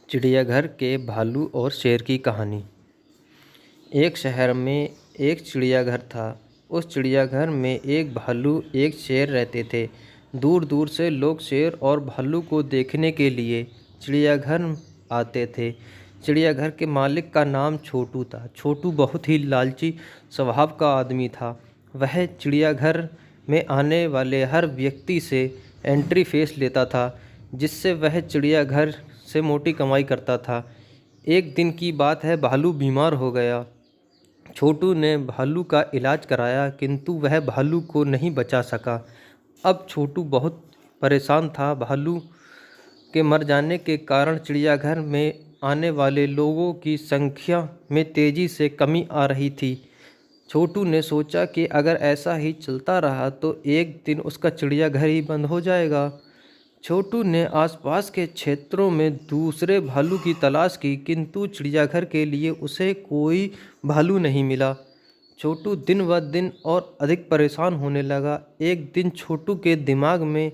चिड़ियाघर के भालू और शेर की कहानी। एक शहर में एक चिड़ियाघर था। उस चिड़ियाघर में एक भालू एक शेर रहते थे। दूर दूर से लोग शेर और भालू को देखने के लिए चिड़ियाघर आते थे। चिड़ियाघर के मालिक का नाम छोटू था। छोटू बहुत ही लालची स्वभाव का आदमी था। वह चिड़ियाघर में आने वाले हर व्यक्ति से एंट्री फीस लेता था, जिससे वह चिड़ियाघर से मोटी कमाई करता था। एक दिन की बात है, भालू बीमार हो गया। छोटू ने भालू का इलाज कराया, किंतु वह भालू को नहीं बचा सका। अब छोटू बहुत परेशान था। भालू के मर जाने के कारण चिड़ियाघर में आने वाले लोगों की संख्या में तेज़ी से कमी आ रही थी। छोटू ने सोचा कि अगर ऐसा ही चलता रहा तो एक दिन उसका चिड़ियाघर ही बंद हो जाएगा। छोटू ने आसपास के क्षेत्रों में दूसरे भालू की तलाश की, किंतु चिड़ियाघर के लिए उसे कोई भालू नहीं मिला। छोटू दिन ब दिन और अधिक परेशान होने लगा। एक दिन छोटू के दिमाग में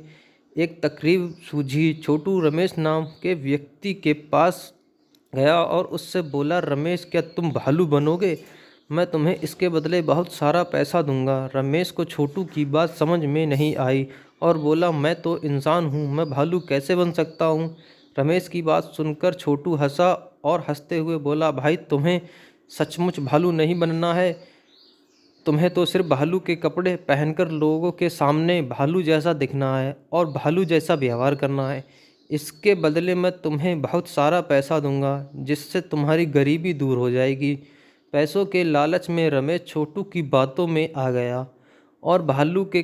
एक तकरीब सूझी। छोटू रमेश नाम के व्यक्ति के पास गया और उससे बोला, रमेश, क्या तुम भालू बनोगे? मैं तुम्हें इसके बदले बहुत सारा पैसा दूंगा। रमेश को छोटू की बात समझ में नहीं आई और बोला, मैं तो इंसान हूँ, मैं भालू कैसे बन सकता हूँ? रमेश की बात सुनकर छोटू हंसा और हंसते हुए बोला, भाई, तुम्हें सचमुच भालू नहीं बनना है। तुम्हें तो सिर्फ भालू के कपड़े पहनकर लोगों के सामने भालू जैसा दिखना है और भालू जैसा व्यवहार करना है। इसके बदले मैं तुम्हें बहुत सारा पैसा दूंगा, जिससे तुम्हारी गरीबी दूर हो जाएगी। पैसों के लालच में रमेश छोटू की बातों में आ गया और भालू के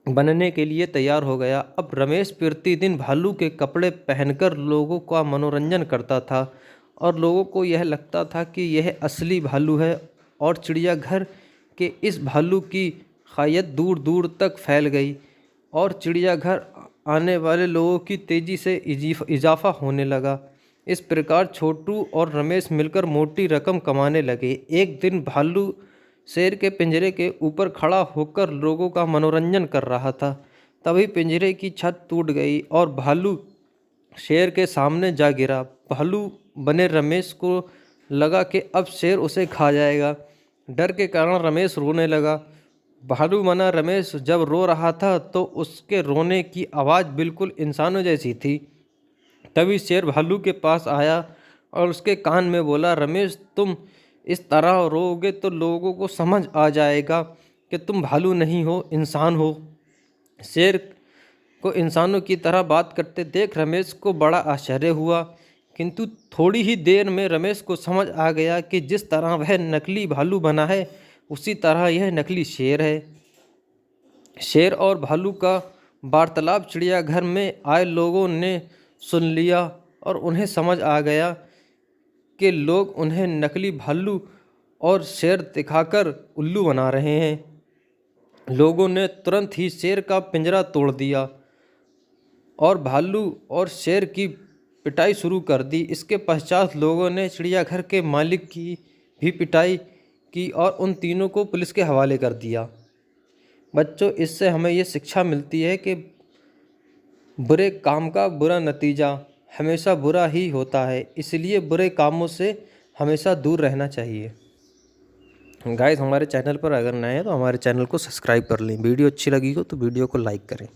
बनने के लिए तैयार हो गया। अब रमेश प्रतिदिन भालू के कपड़े पहनकर लोगों का मनोरंजन करता था और लोगों को यह लगता था कि यह असली भालू है। और चिड़ियाघर के इस भालू की खासियत दूर दूर तक फैल गई और चिड़ियाघर आने वाले लोगों की तेज़ी से इजाफा होने लगा। इस प्रकार छोटू और रमेश मिलकर मोटी रकम कमाने लगे। एक दिन भालू शेर के पिंजरे के ऊपर खड़ा होकर लोगों का मनोरंजन कर रहा था। तभी पिंजरे की छत टूट गई और भालू शेर के सामने जा गिरा। भालू बने रमेश को लगा कि अब शेर उसे खा जाएगा। डर के कारण रमेश रोने लगा। भालू बना रमेश जब रो रहा था तो उसके रोने की आवाज़ बिल्कुल इंसानों जैसी थी। तभी शेर भालू के पास आया और उसके कान में बोला, रमेश, तुम इस तरह रोओगे तो लोगों को समझ आ जाएगा कि तुम भालू नहीं हो, इंसान हो। शेर को इंसानों की तरह बात करते देख रमेश को बड़ा आश्चर्य हुआ, किंतु थोड़ी ही देर में रमेश को समझ आ गया कि जिस तरह वह नकली भालू बना है, उसी तरह यह नकली शेर है। शेर और भालू का वार्तालाप चिड़ियाघर में आए लोगों ने सुन लिया और उन्हें समझ आ गया कि लोग उन्हें नकली भालू और शेर दिखाकर उल्लू बना रहे हैं। लोगों ने तुरंत ही शेर का पिंजरा तोड़ दिया और भालू और शेर की पिटाई शुरू कर दी। इसके पश्चात लोगों ने चिड़ियाघर के मालिक की भी पिटाई की और उन तीनों को पुलिस के हवाले कर दिया। बच्चों, इससे हमें ये शिक्षा मिलती है कि बुरे काम का बुरा नतीजा हमेशा बुरा ही होता है, इसलिए बुरे कामों से हमेशा दूर रहना चाहिए। गाइस, हमारे चैनल पर अगर नए हैं तो हमारे चैनल को सब्सक्राइब कर लें। वीडियो अच्छी लगी हो तो वीडियो को लाइक करें।